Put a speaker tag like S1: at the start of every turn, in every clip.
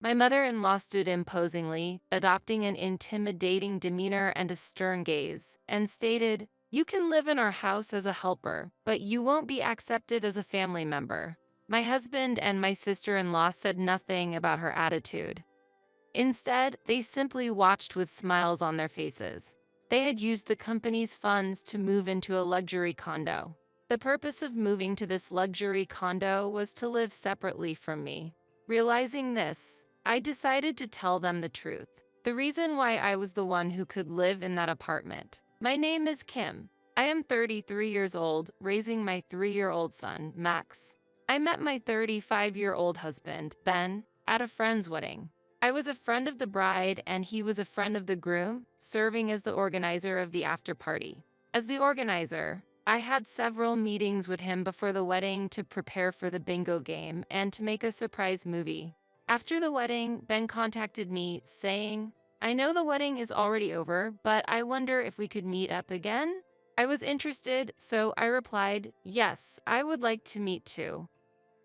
S1: My mother-in-law stood imposingly, adopting an intimidating demeanor and a stern gaze, and stated, "You can live in our house as a helper, but you won't be accepted as a family member." My husband and my sister-in-law said nothing about her attitude. Instead, they simply watched with smiles on their faces. They had used the company's funds to move into a luxury condo. The purpose of moving to this luxury condo was to live separately from me. Realizing this, I decided to tell them the truth. The reason why I was the one who could live in that apartment. My name is Kim. I am 33 years old, raising my 3-year-old son, Max. I met my 35-year-old husband, Ben, at a friend's wedding. I was a friend of the bride and he was a friend of the groom, serving as the organizer of the after party. As the organizer, I had several meetings with him before the wedding to prepare for the bingo game and to make a surprise movie. After the wedding, Ben contacted me, saying, "I know the wedding is already over, but I wonder if we could meet up again?" I was interested, so I replied, "Yes, I would like to meet too."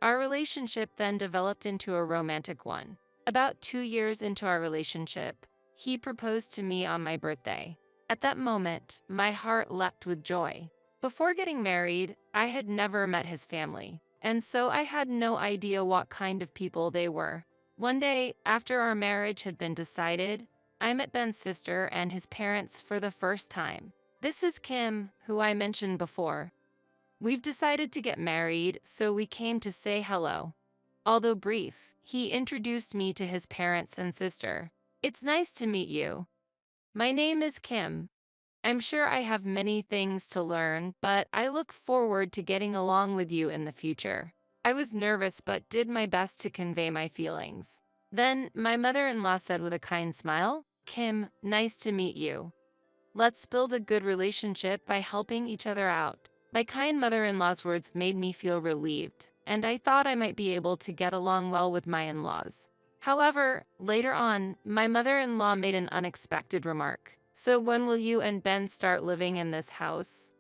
S1: Our relationship then developed into a romantic one. About 2 years into our relationship, he proposed to me on my birthday. At that moment, my heart leapt with joy. Before getting married, I had never met his family, and so I had no idea what kind of people they were. One day, after our marriage had been decided, I met Ben's sister and his parents for the first time. This is Kim, who I mentioned before. We've decided to get married, so we came to say hello. Although brief, he introduced me to his parents and sister. "It's nice to meet you. My name is Kim. I'm sure I have many things to learn, but I look forward to getting along with you in the future." I was nervous but did my best to convey my feelings. Then, my mother-in-law said with a kind smile, "Kim, nice to meet you. Let's build a good relationship by helping each other out." My kind mother-in-law's words made me feel relieved, and I thought I might be able to get along well with my in-laws. However, later on, my mother-in-law made an unexpected remark. "So when will you and Ben start living in this house?"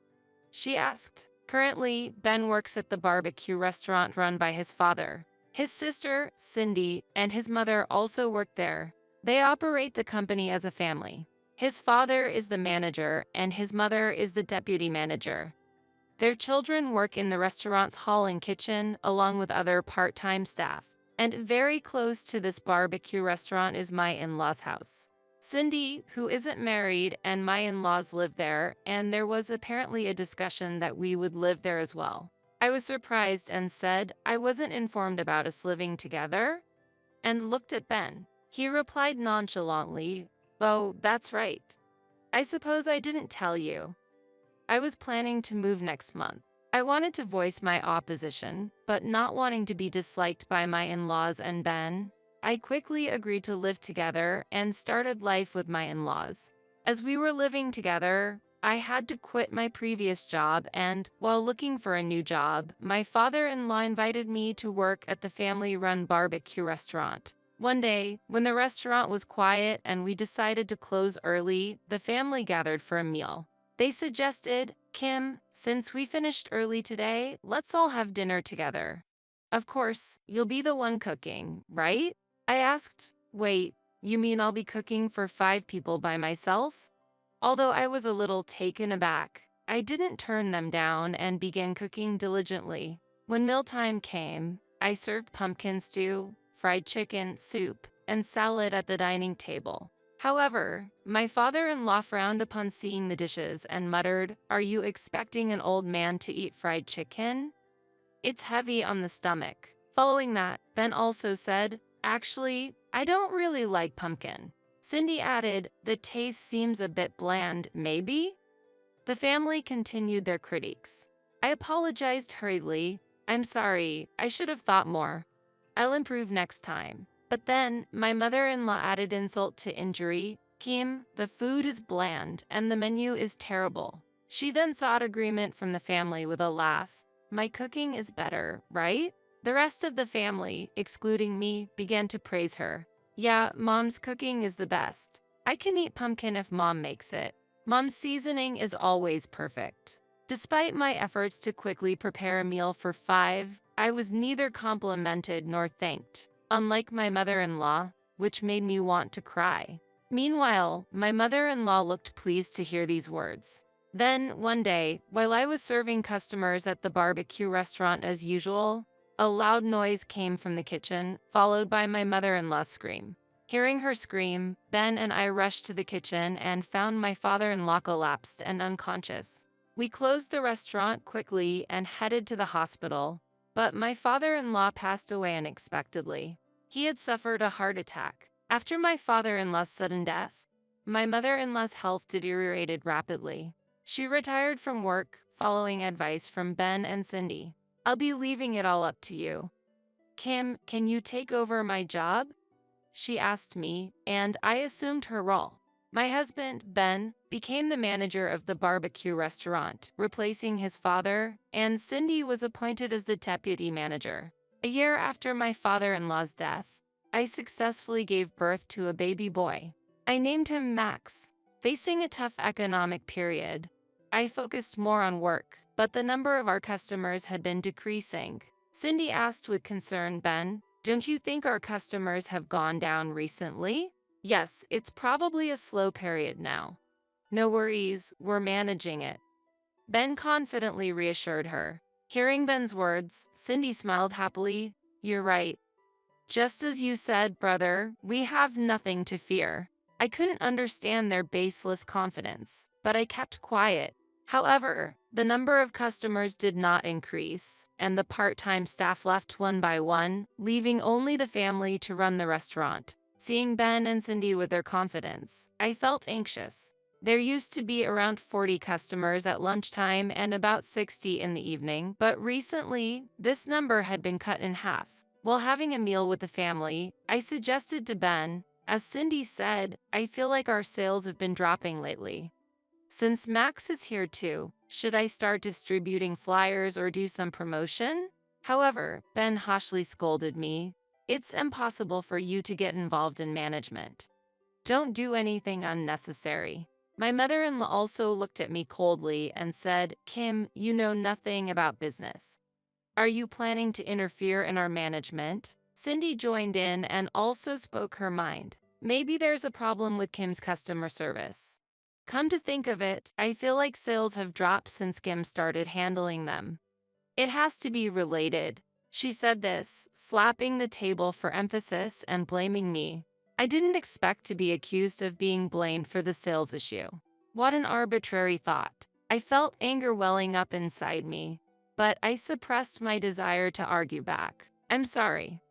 S1: she asked. Currently, Ben works at the barbecue restaurant run by his father. His sister, Cindy, and his mother also work there. They operate the company as a family. His father is the manager and his mother is the deputy manager. Their children work in the restaurant's hall and kitchen, along with other part-time staff. And very close to this barbecue restaurant is my in-laws' house. Cindy, who isn't married, and my in-laws live there, and there was apparently a discussion that we would live there as well. I was surprised and said I wasn't informed about us living together, and looked at Ben. He replied nonchalantly, "Oh, that's right. I suppose I didn't tell you. I was planning to move next month." I wanted to voice my opposition, but not wanting to be disliked by my in-laws and Ben, I quickly agreed to live together and started life with my in-laws. As we were living together, I had to quit my previous job and, while looking for a new job, my father-in-law invited me to work at the family-run barbecue restaurant. One day, when the restaurant was quiet and we decided to close early, the family gathered for a meal. They suggested, "Kim, since we finished early today, let's all have dinner together. Of course, you'll be the one cooking, right?" I asked. "Wait, you mean I'll be cooking for 5 people by myself?" Although I was a little taken aback, I didn't turn them down and began cooking diligently. When mealtime came, I served pumpkin stew, fried chicken, soup, and salad at the dining table. However, my father-in-law frowned upon seeing the dishes and muttered, "Are you expecting an old man to eat fried chicken? It's heavy on the stomach." Following that, Ben also said, "Actually, I don't really like pumpkin." Cindy added, "The taste seems a bit bland, maybe?" The family continued their critiques. I apologized hurriedly. "I'm sorry, I should have thought more. I'll improve next time." But then, my mother-in-law added insult to injury. "Kim, the food is bland and the menu is terrible." She then sought agreement from the family with a laugh. "My cooking is better, right?" The rest of the family, excluding me, began to praise her. "Yeah, Mom's cooking is the best. I can eat pumpkin if Mom makes it. Mom's seasoning is always perfect." Despite my efforts to quickly prepare a meal for 5, I was neither complimented nor thanked. unlike my mother-in-law, which made me want to cry. Meanwhile, my mother-in-law looked pleased to hear these words. Then, one day, while I was serving customers at the barbecue restaurant as usual, a loud noise came from the kitchen, followed by my mother-in-law's scream. Hearing her scream, Ben and I rushed to the kitchen and found my father-in-law collapsed and unconscious. We closed the restaurant quickly and headed to the hospital, but my father-in-law passed away unexpectedly. He had suffered a heart attack. After my father-in-law's sudden death, my mother-in-law's health deteriorated rapidly. She retired from work, following advice from Ben and Cindy. "I'll be leaving it all up to you. Kim, can you take over my job?" she asked me, and I assumed her role. My husband, Ben, became the manager of the barbecue restaurant, replacing his father, and Cindy was appointed as the deputy manager. A year after my father-in-law's death, I successfully gave birth to a baby boy. I named him Max. Facing a tough economic period, I focused more on work, but the number of our customers had been decreasing. Cindy asked with concern, "Ben, don't you think our customers have gone down recently?" "Yes, it's probably a slow period now." "No worries, we're managing it," Ben confidently reassured her. Hearing Ben's words, Cindy smiled happily. "You're right. Just as you said, brother, we have nothing to fear." I couldn't understand their baseless confidence, but I kept quiet. However, the number of customers did not increase, and the part-time staff left one by one, leaving only the family to run the restaurant. Seeing Ben and Cindy with their confidence, I felt anxious. There used to be around 40 customers at lunchtime and about 60 in the evening, but recently, this number had been cut in half. While having a meal with the family, I suggested to Ben, "As Cindy said, I feel like our sales have been dropping lately. Since Max is here too, should I start distributing flyers or do some promotion?" However, Ben harshly scolded me. "It's impossible for you to get involved in management. Don't do anything unnecessary." My mother-in-law also looked at me coldly and said, "Kim, you know nothing about business. Are you planning to interfere in our management?" Cindy joined in and also spoke her mind. "Maybe there's a problem with Kim's customer service. Come to think of it, I feel like sales have dropped since Kim started handling them. It has to be related." She said this, slapping the table for emphasis and blaming me. I didn't expect to be accused of being blamed for the sales issue. What an arbitrary thought. I felt anger welling up inside me, but I suppressed my desire to argue back. "I'm sorry."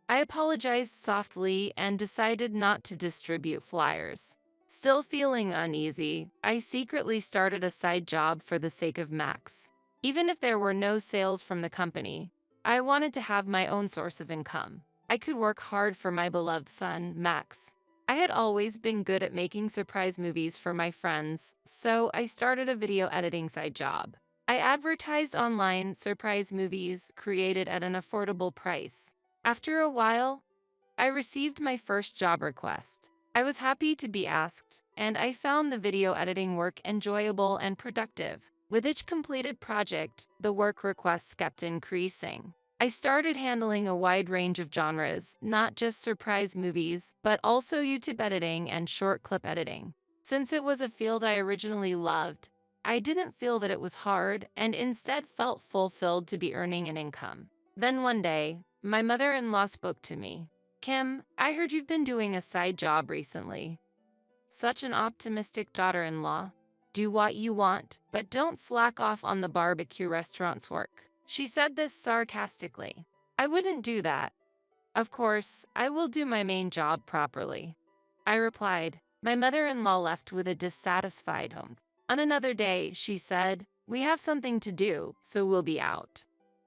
S1: I apologized softly and decided not to distribute flyers. Still feeling uneasy, I secretly started a side job for the sake of Max. Even if there were no sales from the company, I wanted to have my own source of income. I could work hard for my beloved son, Max. I had always been good at making surprise movies for my friends, so I started a video editing side job. I advertised online surprise movies created at an affordable price. After a while, I received my first job request. I was happy to be asked, and I found the video editing work enjoyable and productive. With each completed project, the work requests kept increasing. I started handling a wide range of genres, not just surprise movies, but also YouTube editing and short clip editing. Since it was a field I originally loved, I didn't feel that it was hard and instead felt fulfilled to be earning an income. Then one day, my mother-in-law spoke to me. "Kim, I heard you've been doing a side job recently." Such an optimistic daughter-in-law. "Do what you want, but don't slack off on the barbecue restaurant's work." She said this sarcastically. I wouldn't do that. "Of course, I will do my main job properly," I replied. My mother-in-law left with a dissatisfied home. On another day, she said, "We have something to do, so we'll be out.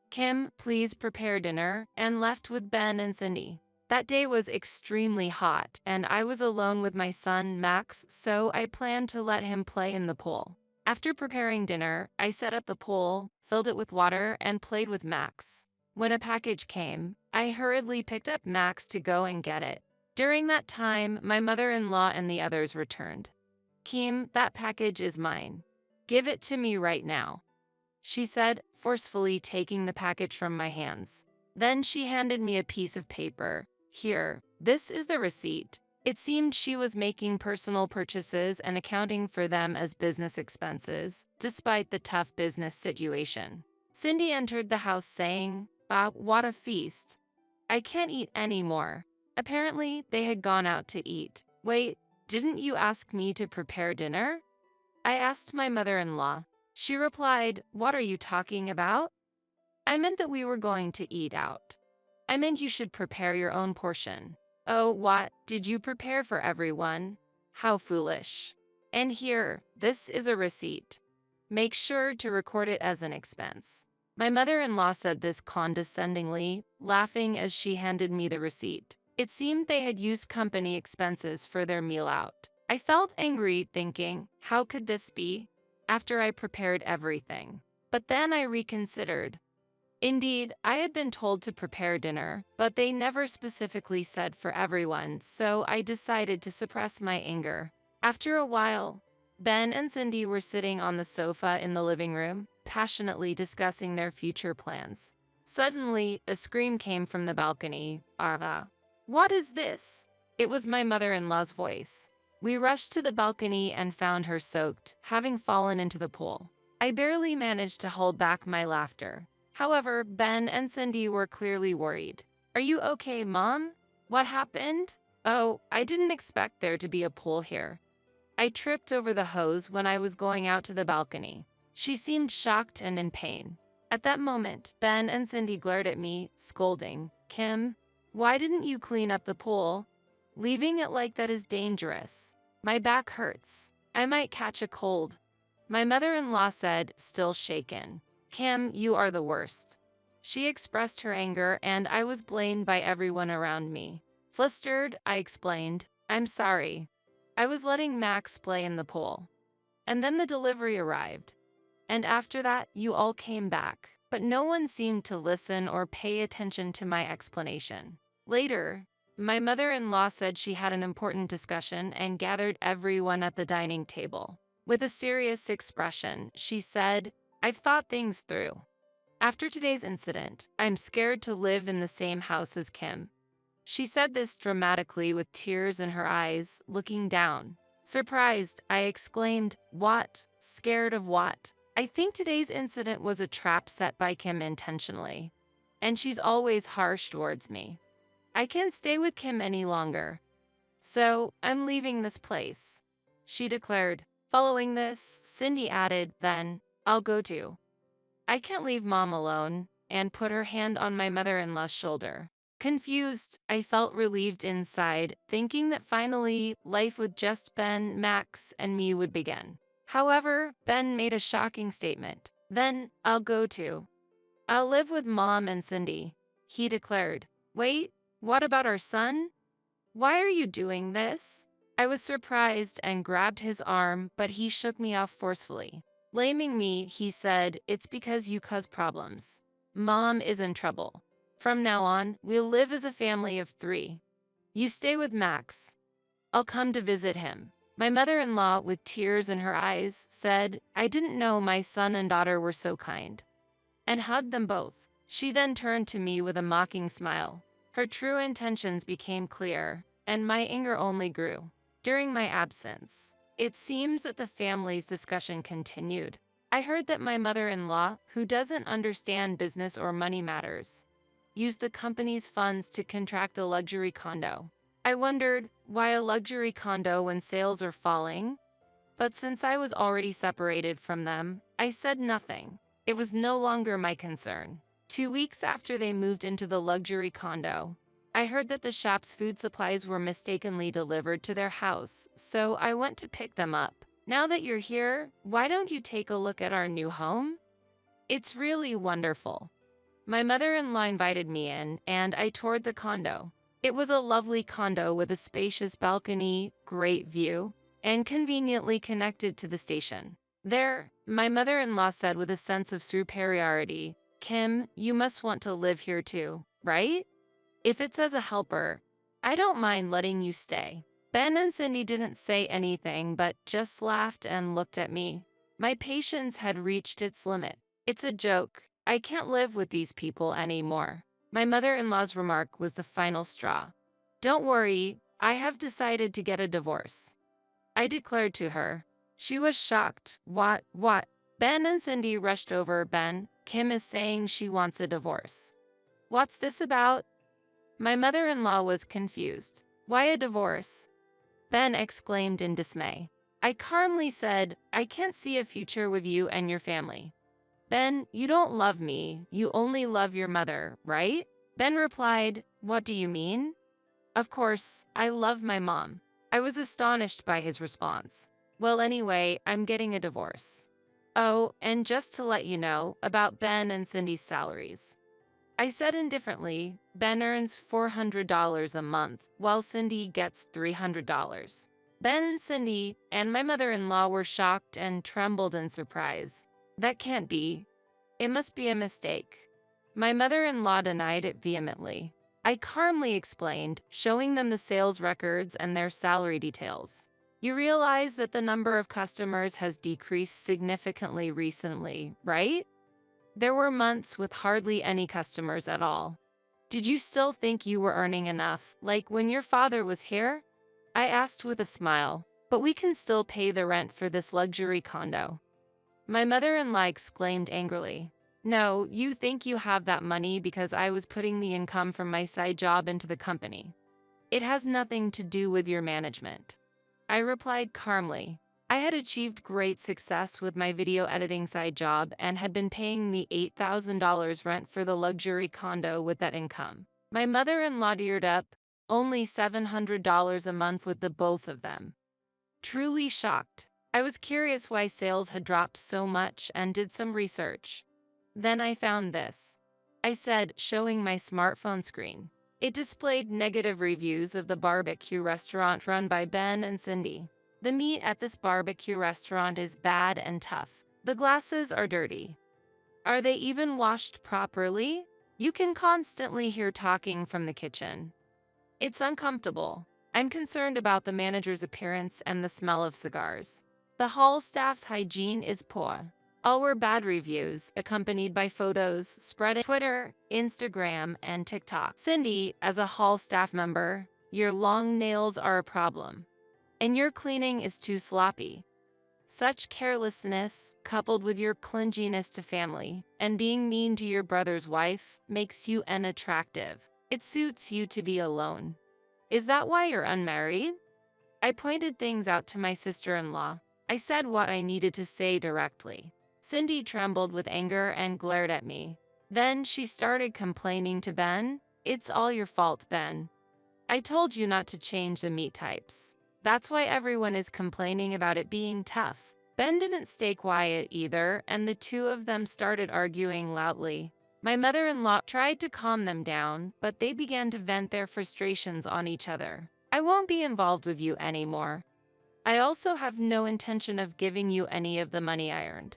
S1: Kim, please prepare dinner," and left with Ben and Cindy. That day was extremely hot, and I was alone with my son, Max, so I planned to let him play in the pool. After preparing dinner, I set up the pool, filled it with water, and played with Max. When a package came, I hurriedly picked up Max to go and get it. During that time, my mother-in-law and the others returned. "Kim, that package is mine. Give it to me right now," she said, forcefully taking the package from my hands. Then she handed me a piece of paper. Here, this is the receipt. It seemed she was making personal purchases and accounting for them as business expenses, despite the tough business situation. Cindy entered the house saying, "Wow, what a feast. I can't eat anymore." Apparently, they had gone out to eat. "Wait, didn't you ask me to prepare dinner?" I asked my mother-in-law. She replied, "What are you talking about? I meant that we were going to eat out. I meant you should prepare your own portion." "Oh, what? Did you prepare for everyone? How foolish." "And here, this is a receipt. Make sure to record it as an expense." My mother-in-law said this condescendingly, laughing as she handed me the receipt. It seemed they had used company expenses for their meal out. I felt angry, thinking, how could this be? After I prepared everything. But then I reconsidered. Indeed, I had been told to prepare dinner, but they never specifically said for everyone, so I decided to suppress my anger. After a while, Ben and Cindy were sitting on the sofa in the living room, passionately discussing their future plans. Suddenly, a scream came from the balcony. "Arva, what is this?" It was my mother-in-law's voice. We rushed to the balcony and found her soaked, having fallen into the pool. I barely managed to hold back my laughter. However, Ben and Cindy were clearly worried. "Are you okay, Mom? What happened?" "Oh, I didn't expect there to be a pool here. I tripped over the hose when I was going out to the balcony." She seemed shocked and in pain. At that moment, Ben and Cindy glared at me, scolding. "Kim, why didn't you clean up the pool? Leaving it like that is dangerous. My back hurts. I might catch a cold." My mother-in-law said, still shaken, "Kim, you are the worst." She expressed her anger, and I was blamed by everyone around me. Flustered, I explained, "I'm sorry. I was letting Max play in the pool. And then the delivery arrived. And after that, you all came back." But no one seemed to listen or pay attention to my explanation. Later, my mother-in-law said she had an important discussion and gathered everyone at the dining table. With a serious expression, she said, "I've thought things through. After today's incident, I'm scared to live in the same house as Kim." She said this dramatically with tears in her eyes, looking down. Surprised, I exclaimed, "What? Scared of what?" "I think today's incident was a trap set by Kim intentionally. And she's always harsh towards me. I can't stay with Kim any longer. So, I'm leaving this place," she declared. Following this, Cindy added, "Then, I'll go too. I can't leave Mom alone," and put her hand on my mother-in-law's shoulder. Confused, I felt relieved inside, thinking that finally, life with just Ben, Max, and me would begin. However, Ben made a shocking statement. "Then, I'll go too. I'll live with Mom and Cindy," he declared. "Wait, what about our son? Why are you doing this?" I was surprised and grabbed his arm, but he shook me off forcefully. Blaming me, he said, "It's because you cause problems. Mom is in trouble. From now on, we'll live as a family of 3. You stay with Max. I'll come to visit him." My mother-in-law, with tears in her eyes, said, "I didn't know my son and daughter were so kind," and hugged them both. She then turned to me with a mocking smile. Her true intentions became clear, and my anger only grew. During my absence, it seems that the family's discussion continued. I heard that my mother-in-law, who doesn't understand business or money matters, used the company's funds to contract a luxury condo. I wondered, why a luxury condo when sales are falling? But since I was already separated from them, I said nothing. It was no longer my concern. 2 weeks after they moved into the luxury condo, I heard that the shop's food supplies were mistakenly delivered to their house, so I went to pick them up. "Now that you're here, why don't you take a look at our new home? It's really wonderful." My mother-in-law invited me in, and I toured the condo. It was a lovely condo with a spacious balcony, great view, and conveniently connected to the station. "There," my mother-in-law said with a sense of superiority, "Kim, you must want to live here too, right? If it's as a helper, I don't mind letting you stay." Ben and Cindy didn't say anything but just laughed and looked at me. My patience had reached its limit. "It's a joke. I can't live with these people anymore." My mother-in-law's remark was the final straw. Don't worry, I have decided to get a divorce, I declared to her. She was shocked. What? Ben and Cindy rushed over. Ben, Kim is saying she wants a divorce. What's this about? My mother-in-law was confused. Why a divorce? Ben exclaimed in dismay. I calmly said, I can't see a future with you and your family. Ben, you don't love me, you only love your mother, right? Ben replied, what do you mean? Of course, I love my mom. I was astonished by his response. Well, anyway, I'm getting a divorce. Oh, and just to let you know about Ben and Cindy's salaries. I said indifferently, Ben earns $400 a month, while Cindy gets $300. Ben and Cindy and my mother-in-law were shocked and trembled in surprise. That can't be. It must be a mistake. My mother-in-law denied it vehemently. I calmly explained, showing them the sales records and their salary details. You realize that the number of customers has decreased significantly recently, right? There were months with hardly any customers at all. Did you still think you were earning enough, like when your father was here? I asked with a smile, but we can still pay the rent for this luxury condo. My mother-in-law exclaimed angrily. No, you think you have that money because I was putting the income from my side job into the company. It has nothing to do with your management. I replied calmly. I had achieved great success with my video editing side job and had been paying the $8,000 rent for the luxury condo with that income. My mother-in-law teared up, only $700 a month with the both of them. Truly shocked. I was curious why sales had dropped so much and did some research. Then I found this. I said, showing my smartphone screen. It displayed negative reviews of the barbecue restaurant run by Ben and Cindy. The meat at this barbecue restaurant is bad and tough. The glasses are dirty. Are they even washed properly? You can constantly hear talking from the kitchen. It's uncomfortable. I'm concerned about the manager's appearance and the smell of cigars. The hall staff's hygiene is poor. All were bad reviews, accompanied by photos spread on Twitter, Instagram, and TikTok. Cindy, as a hall staff member, your long nails are a problem. And your cleaning is too sloppy. Such carelessness, coupled with your clinginess to family, and being mean to your brother's wife, makes you unattractive. It suits you to be alone. Is that why you're unmarried? I pointed things out to my sister-in-law. I said what I needed to say directly. Cindy trembled with anger and glared at me. Then she started complaining to Ben. It's all your fault, Ben. I told you not to change the meat types. That's why everyone is complaining about it being tough. Ben didn't stay quiet either, and the two of them started arguing loudly. My mother-in-law tried to calm them down, but they began to vent their frustrations on each other. I won't be involved with you anymore. I also have no intention of giving you any of the money I earned.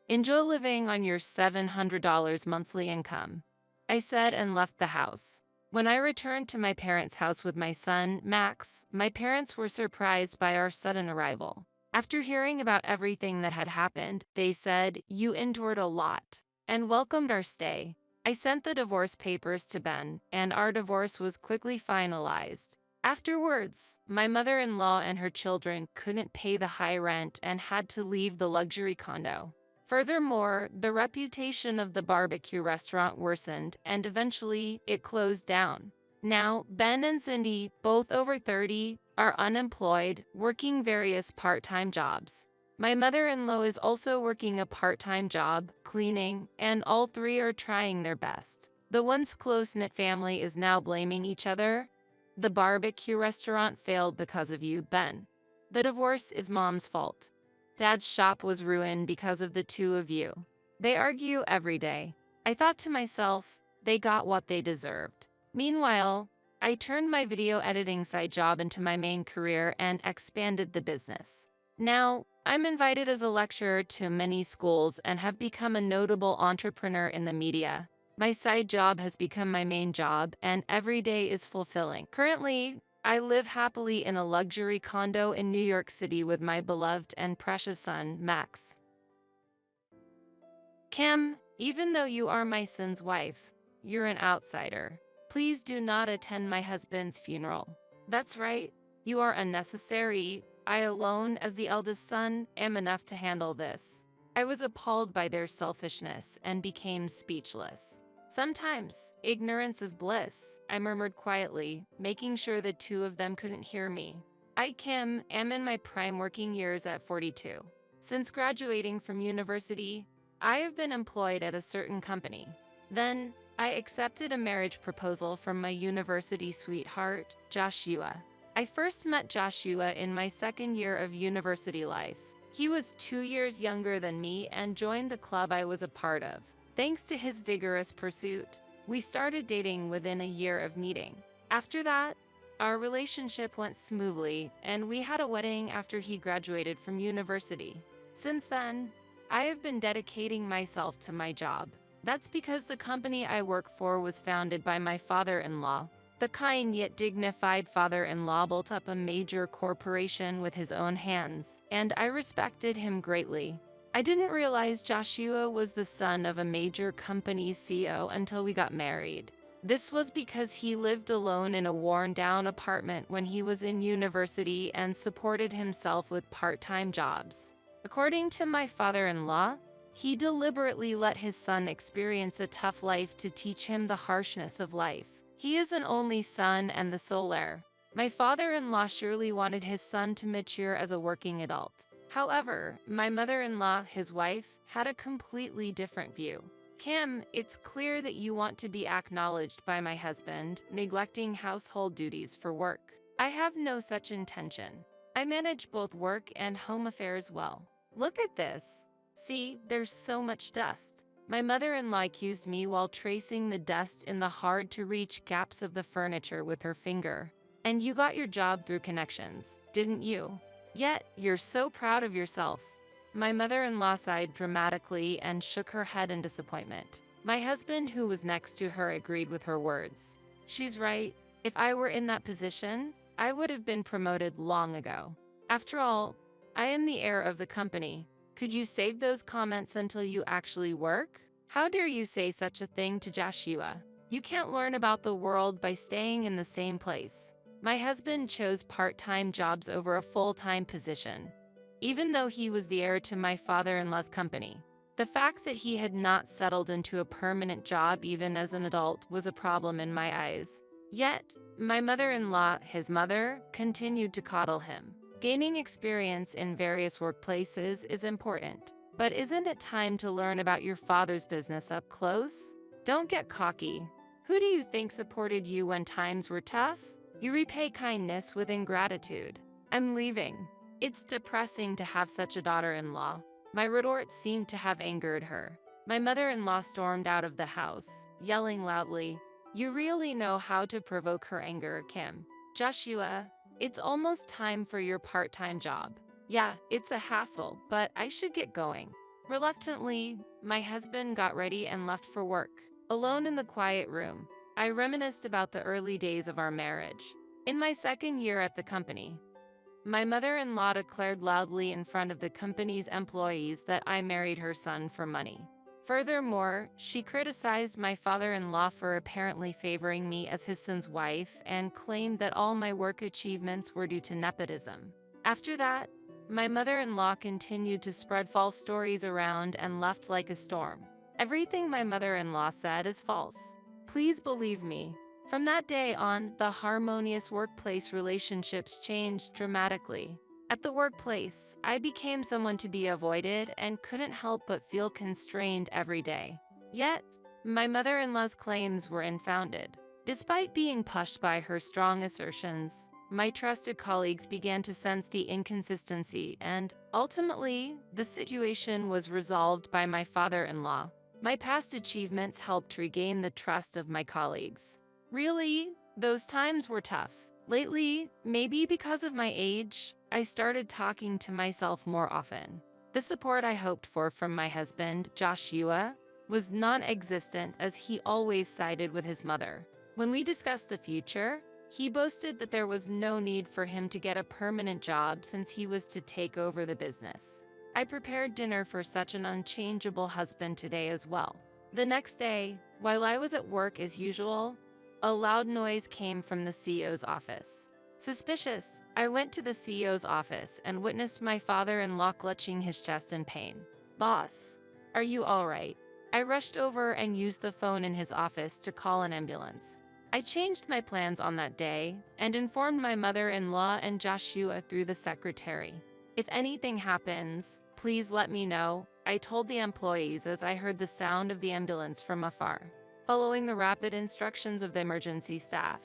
S1: Enjoy living on your $700 monthly income, I said, and left the house. When I returned to my parents' house with my son, Max, my parents were surprised by our sudden arrival. After hearing about everything that had happened, they said, "You endured a lot," and welcomed our stay. I sent the divorce papers to Ben, and our divorce was quickly finalized. Afterwards, my mother-in-law and her children couldn't pay the high rent and had to leave the luxury condo. Furthermore, the reputation of the barbecue restaurant worsened, and eventually, it closed down. Now, Ben and Cindy, both over 30, are unemployed, working various part-time jobs. My mother-in-law is also working a part-time job, cleaning, and all three are trying their best. The once close-knit family is now blaming each other. The barbecue restaurant failed because of you, Ben. The divorce is Mom's fault. Dad's shop was ruined because of the two of you. They argue every day. I thought to myself, they got what they deserved. Meanwhile, I turned my video editing side job into my main career and expanded the business. Now, I'm invited as a lecturer to many schools and have become a notable entrepreneur in the media. My side job has become my main job, and every day is fulfilling. Currently, I live happily in a luxury condo in New York City with my beloved and precious son, Max. Kim, even though you are my son's wife, you're an outsider. Please do not attend my husband's funeral. That's right. You are unnecessary. I alone, as the eldest son, am enough to handle this. I was appalled by their selfishness and became speechless. Sometimes, ignorance is bliss, I murmured quietly, making sure the two of them couldn't hear me. I, Kim, am in my prime working years at 42. Since graduating from university, I have been employed at a certain company. Then, I accepted a marriage proposal from my university sweetheart, Joshua. I first met Joshua in my second year of university life. He was 2 years younger than me and joined the club I was a part of. Thanks to his vigorous pursuit, we started dating within a year of meeting. After that, our relationship went smoothly, and we had a wedding after he graduated from university. Since then, I have been dedicating myself to my job. That's because the company I work for was founded by my father-in-law. The kind yet dignified father-in-law built up a major corporation with his own hands, and I respected him greatly. I didn't realize Joshua was the son of a major company's CEO until we got married. This was because he lived alone in a worn-down apartment when he was in university and supported himself with part-time jobs. According to my father-in-law, he deliberately let his son experience a tough life to teach him the harshness of life. He is an only son and the sole heir. My father-in-law surely wanted his son to mature as a working adult. However, my mother-in-law, his wife, had a completely different view. Kim, it's clear that you want to be acknowledged by my husband, neglecting household duties for work. I have no such intention. I manage both work and home affairs well. Look at this. See, there's so much dust. My mother-in-law accused me while tracing the dust in the hard-to-reach gaps of the furniture with her finger. And you got your job through connections, didn't you? Yet, you're so proud of yourself. My mother-in-law sighed dramatically and shook her head in disappointment. My husband, who was next to her, agreed with her words. She's right. If I were in that position, I would have been promoted long ago. After all, I am the heir of the company. Could you save those comments until you actually work? How dare you say such a thing to Joshua? You can't learn about the world by staying in the same place. My husband chose part-time jobs over a full-time position, even though he was the heir to my father-in-law's company. The fact that he had not settled into a permanent job even as an adult was a problem in my eyes. Yet, my mother-in-law, his mother, continued to coddle him. Gaining experience in various workplaces is important, but isn't it time to learn about your father's business up close? Don't get cocky. Who do you think supported you when times were tough? You repay kindness with ingratitude. I'm leaving. It's depressing to have such a daughter-in-law. My retort seemed to have angered her. My mother-in-law stormed out of the house, yelling loudly, "You really know how to provoke her anger, Kim. Joshua, it's almost time for your part-time job. Yeah, it's a hassle, but I should get going." Reluctantly, my husband got ready and left for work. Alone in the quiet room, I reminisced about the early days of our marriage. In my second year at the company, my mother-in-law declared loudly in front of the company's employees that I married her son for money. Furthermore, she criticized my father-in-law for apparently favoring me as his son's wife and claimed that all my work achievements were due to nepotism. After that, my mother-in-law continued to spread false stories around and left like a storm. Everything my mother-in-law said is false. Please believe me. From that day on, the harmonious workplace relationships changed dramatically. At the workplace, I became someone to be avoided and couldn't help but feel constrained every day. Yet, my mother-in-law's claims were unfounded. Despite being pushed by her strong assertions, my trusted colleagues began to sense the inconsistency, and ultimately, the situation was resolved by my father-in-law. My past achievements helped regain the trust of my colleagues. Really, those times were tough. Lately, maybe because of my age, I started talking to myself more often. The support I hoped for from my husband, Joshua, was non-existent as he always sided with his mother. When we discussed the future, he boasted that there was no need for him to get a permanent job since he was to take over the business. I prepared dinner for such an unchangeable husband today as well. The next day, while I was at work as usual, a loud noise came from the CEO's office. Suspicious. I went to the CEO's office and witnessed my father-in-law clutching his chest in pain. Boss, are you all right? I rushed over and used the phone in his office to call an ambulance. I changed my plans on that day and informed my mother-in-law and Joshua through the secretary. If anything happens, please let me know, I told the employees as I heard the sound of the ambulance from afar. Following the rapid instructions of the emergency staff,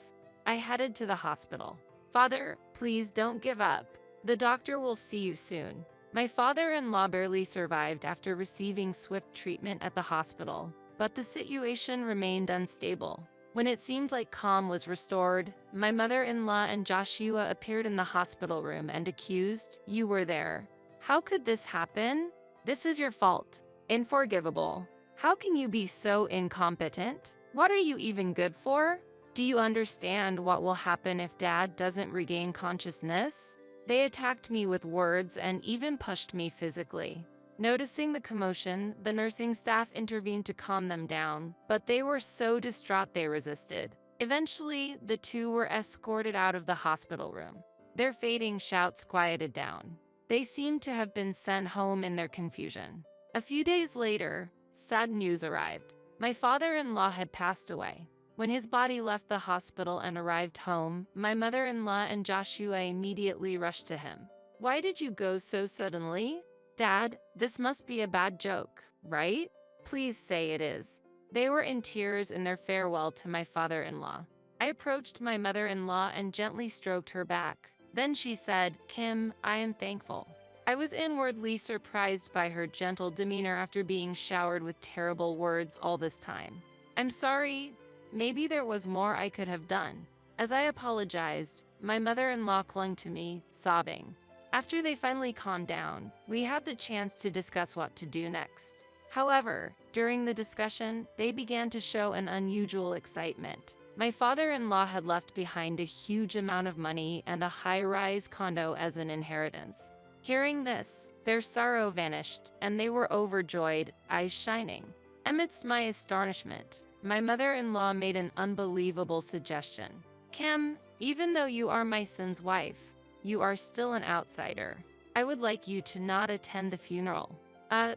S1: I headed to the hospital. Father, please don't give up. The doctor will see you soon. My father-in-law barely survived after receiving swift treatment at the hospital, but the situation remained unstable. When it seemed like calm was restored, my mother-in-law and Joshua appeared in the hospital room and accused, "You were there. How could this happen? This is your fault. Unforgivable. How can you be so incompetent? What are you even good for? Do you understand what will happen if Dad doesn't regain consciousness?" They attacked me with words and even pushed me physically. Noticing the commotion, the nursing staff intervened to calm them down, but they were so distraught they resisted. Eventually, the two were escorted out of the hospital room. Their fading shouts quieted down. They seemed to have been sent home in their confusion. A few days later, sad news arrived. My father-in-law had passed away. When his body left the hospital and arrived home, my mother-in-law and Joshua immediately rushed to him. "Why did you go so suddenly?" "Dad, this must be a bad joke, right? Please say it is." They were in tears in their farewell to my father-in-law. I approached my mother-in-law and gently stroked her back. Then she said, "Kim, I am thankful." I was inwardly surprised by her gentle demeanor after being showered with terrible words all this time. "I'm sorry. Maybe there was more I could have done." As I apologized, my mother-in-law clung to me, sobbing. After they finally calmed down, we had the chance to discuss what to do next. However, during the discussion, they began to show an unusual excitement. My father-in-law had left behind a huge amount of money and a high-rise condo as an inheritance. Hearing this, their sorrow vanished, and they were overjoyed, eyes shining. Amidst my astonishment, my mother-in-law made an unbelievable suggestion. "Kim, even though you are my son's wife, you are still an outsider. I would like you to not attend the funeral."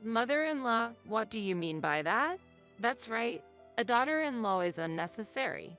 S1: Mother-in-law, what do you mean by that?" "That's right. A daughter-in-law is unnecessary.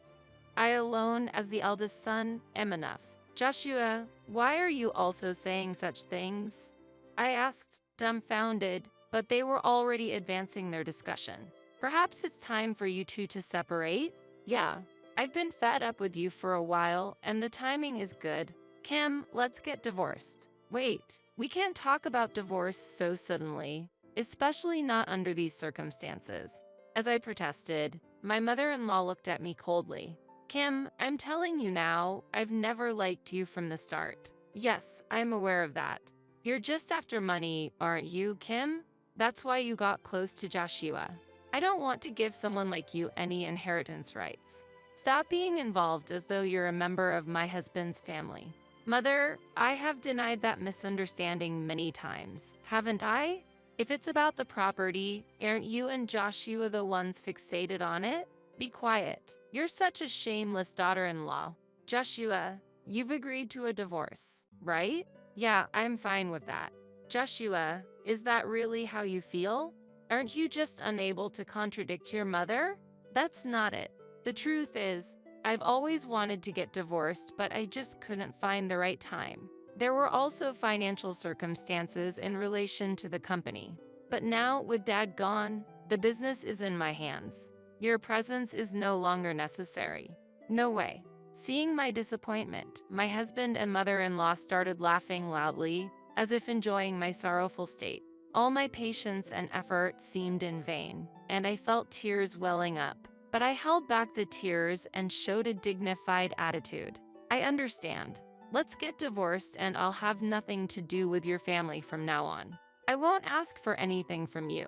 S1: I alone, as the eldest son, am enough." "Joshua, why are you also saying such things?" I asked, dumbfounded, but they were already advancing their discussion. "Perhaps it's time for you two to separate?" "Yeah, I've been fed up with you for a while, and the timing is good. Kim, let's get divorced." "Wait, we can't talk about divorce so suddenly, especially not under these circumstances." As I protested, my mother-in-law looked at me coldly. "Kim, I'm telling you now, I've never liked you from the start." "Yes, I'm aware of that. You're just after money, aren't you, Kim? That's why you got close to Joshua. I don't want to give someone like you any inheritance rights. Stop being involved as though you're a member of my husband's family." "Mother, I have denied that misunderstanding many times, haven't I? If it's about the property, aren't you and Joshua the ones fixated on it?" "Be quiet. You're such a shameless daughter-in-law." "Joshua, you've agreed to a divorce, right?" "Yeah, I'm fine with that." "Joshua, is that really how you feel? Aren't you just unable to contradict your mother?" "That's not it. The truth is, I've always wanted to get divorced, but I just couldn't find the right time. There were also financial circumstances in relation to the company. But now, with Dad gone, the business is in my hands. Your presence is no longer necessary." "No way." Seeing my disappointment, my husband and mother-in-law started laughing loudly, as if enjoying my sorrowful state. All my patience and effort seemed in vain, and I felt tears welling up. But I held back the tears and showed a dignified attitude. "I understand. Let's get divorced and I'll have nothing to do with your family from now on. I won't ask for anything from you."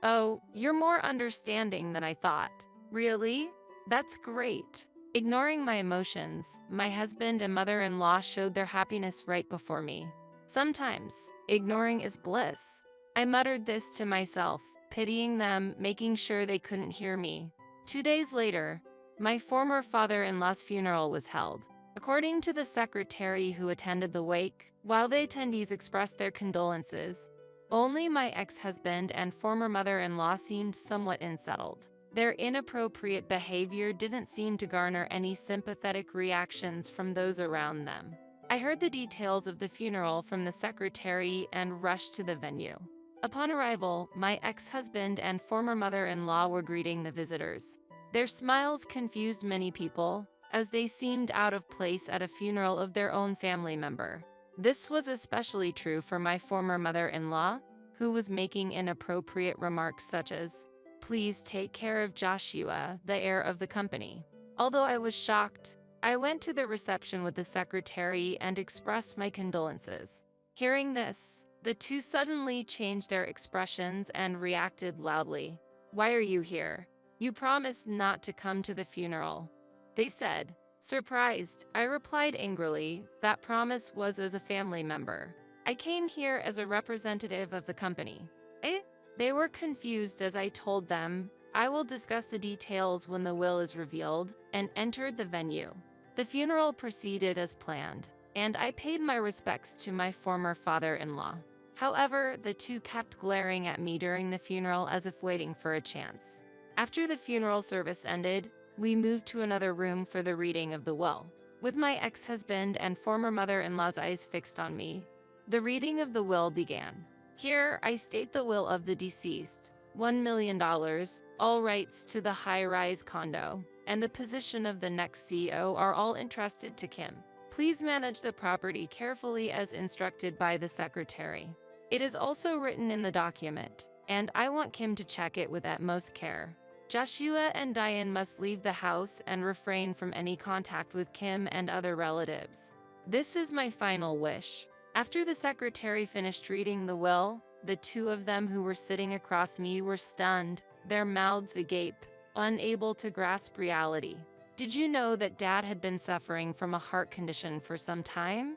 S1: "Oh, you're more understanding than I thought." "Really? That's great." Ignoring my emotions, my husband and mother-in-law showed their happiness right before me. Sometimes, ignoring is bliss. I muttered this to myself, pitying them, making sure they couldn't hear me. 2 days later, my former father-in-law's funeral was held. According to the secretary who attended the wake, while the attendees expressed their condolences, only my ex-husband and former mother-in-law seemed somewhat unsettled. Their inappropriate behavior didn't seem to garner any sympathetic reactions from those around them. I heard the details of the funeral from the secretary and rushed to the venue. Upon arrival, my ex-husband and former mother-in-law were greeting the visitors. Their smiles confused many people, as they seemed out of place at a funeral of their own family member. This was especially true for my former mother-in-law, who was making inappropriate remarks such as, "Please take care of Joshua, the heir of the company." Although I was shocked, I went to the reception with the secretary and expressed my condolences. Hearing this, the two suddenly changed their expressions and reacted loudly. "Why are you here? You promised not to come to the funeral," they said. Surprised, I replied angrily, "That promise was as a family member. I came here as a representative of the company." They were confused as I told them, "I will discuss the details when the will is revealed," and entered the venue. The funeral proceeded as planned, and I paid my respects to my former father-in-law. However, the two kept glaring at me during the funeral as if waiting for a chance. After the funeral service ended, we moved to another room for the reading of the will. With my ex-husband and former mother-in-law's eyes fixed on me, the reading of the will began. Here, I state the will of the deceased, $1 million, all rights to the high-rise condo, and the position of the next CEO are all entrusted to Kim. Please manage the property carefully as instructed by the secretary. It is also written in the document, and I want Kim to check it with utmost care. Joshua and Diane must leave the house and refrain from any contact with Kim and other relatives. This is my final wish. After the secretary finished reading the will, the two of them who were sitting across me were stunned, their mouths agape, unable to grasp reality. "Did you know that Dad had been suffering from a heart condition for some time?"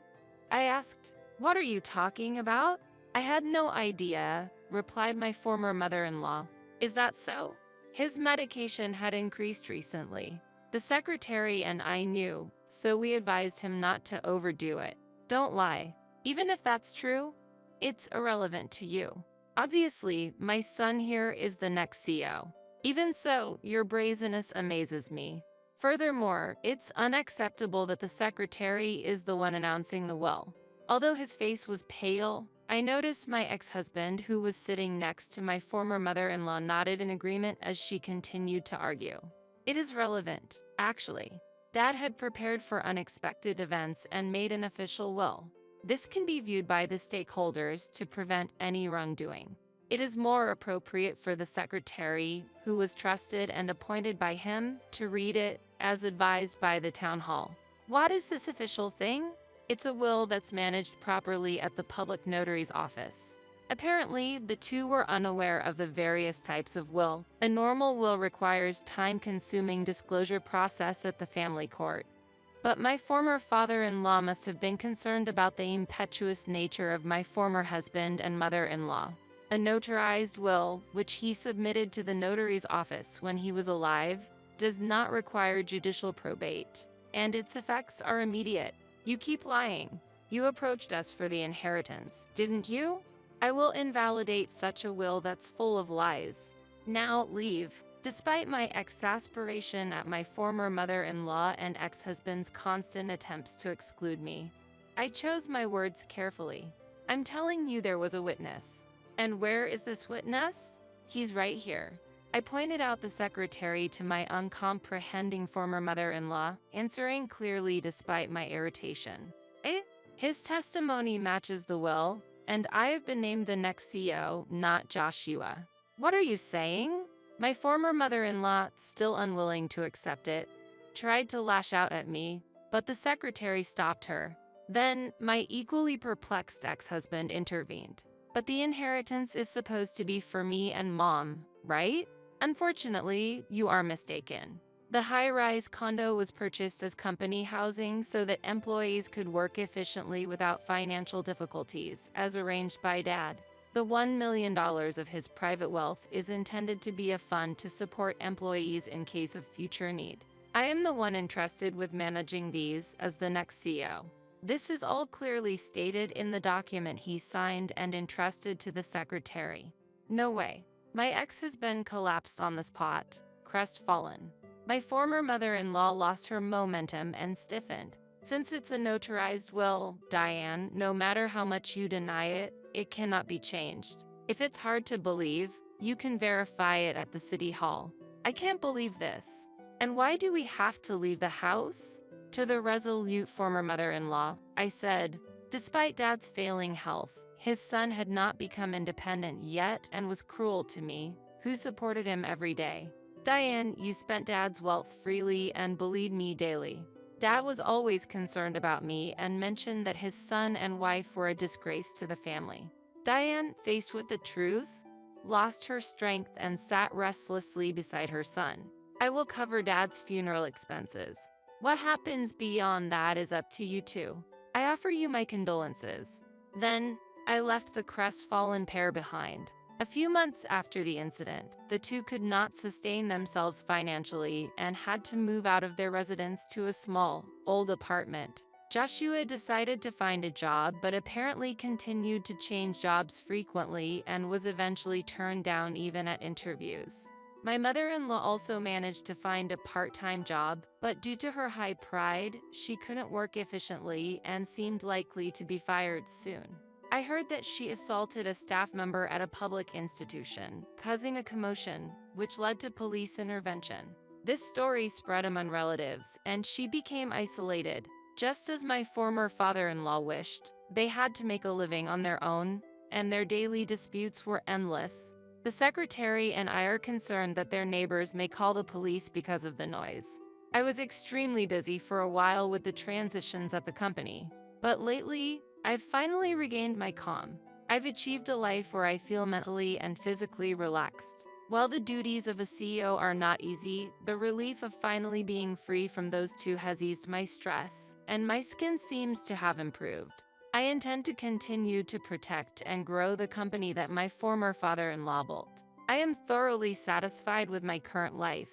S1: I asked. "What are you talking about?" "I had no idea," replied my former mother-in-law. "Is that so?" "His medication had increased recently. The secretary and I knew, so we advised him not to overdo it. Don't lie. Even if that's true, it's irrelevant to you. Obviously, my son here is the next CEO. Even so, your brazenness amazes me. Furthermore, it's unacceptable that the secretary is the one announcing the will." Although his face was pale, I noticed my ex-husband, who was sitting next to my former mother-in-law, nodded in agreement as she continued to argue. "It is relevant, actually. Dad had prepared for unexpected events and made an official will. This can be viewed by the stakeholders to prevent any wrongdoing. It is more appropriate for the secretary, who was trusted and appointed by him, to read it, as advised by the town hall." "What is this official thing?" "It's a will that's managed properly at the public notary's office." Apparently, the two were unaware of the various types of will. A normal will requires time-consuming disclosure process at the family court. But my former father-in-law must have been concerned about the impetuous nature of my former husband and mother-in-law. A notarized will, which he submitted to the notary's office when he was alive, does not require judicial probate, and its effects are immediate. "You keep lying. You approached us for the inheritance, didn't you?" "I will invalidate such a will that's full of lies. Now leave." Despite my exasperation at my former mother-in-law and ex-husband's constant attempts to exclude me, I chose my words carefully. "I'm telling you there was a witness." "And where is this witness?" "He's right here." I pointed out the secretary to my uncomprehending former mother-in-law, answering clearly despite my irritation. His testimony matches the will, and I have been named the next CEO, not Joshua." "What are you saying?" My former mother-in-law, still unwilling to accept it, tried to lash out at me, but the secretary stopped her. Then, my equally perplexed ex-husband intervened. "But the inheritance is supposed to be for me and Mom, right?" "Unfortunately, you are mistaken. The high-rise condo was purchased as company housing so that employees could work efficiently without financial difficulties, as arranged by Dad. The $1 million of his private wealth is intended to be a fund to support employees in case of future need. I am the one entrusted with managing these as the next CEO. This is all clearly stated in the document he signed and entrusted to the secretary. No way. My ex has been collapsed on the spot, crestfallen. My former mother-in-law lost her momentum and stiffened. Since it's a notarized will, Diane, no matter how much you deny it, it cannot be changed. If it's hard to believe, you can verify it at the city hall. I can't believe this. And why do we have to leave the house? To the resolute former mother-in-law, I said, despite Dad's failing health, his son had not become independent yet and was cruel to me, who supported him every day. Diane, you spent Dad's wealth freely and bullied me daily. Dad was always concerned about me and mentioned that his son and wife were a disgrace to the family. Diane, faced with the truth, lost her strength and sat restlessly beside her son. I will cover Dad's funeral expenses. What happens beyond that is up to you two. I offer you my condolences. Then, I left the crestfallen pair behind. A few months after the incident, the two could not sustain themselves financially and had to move out of their residence to a small, old apartment. Joshua decided to find a job but apparently continued to change jobs frequently and was eventually turned down even at interviews. My mother-in-law also managed to find a part-time job, but due to her high pride, she couldn't work efficiently and seemed likely to be fired soon. I heard that she assaulted a staff member at a public institution, causing a commotion, which led to police intervention. This story spread among relatives, and she became isolated. Just as my former father-in-law wished, they had to make a living on their own, and their daily disputes were endless. The secretary and I are concerned that their neighbors may call the police because of the noise. I was extremely busy for a while with the transitions at the company, but lately, I've finally regained my calm. I've achieved a life where I feel mentally and physically relaxed. While the duties of a CEO are not easy, the relief of finally being free from those two has eased my stress, and my skin seems to have improved. I intend to continue to protect and grow the company that my former father-in-law built. I am thoroughly satisfied with my current life,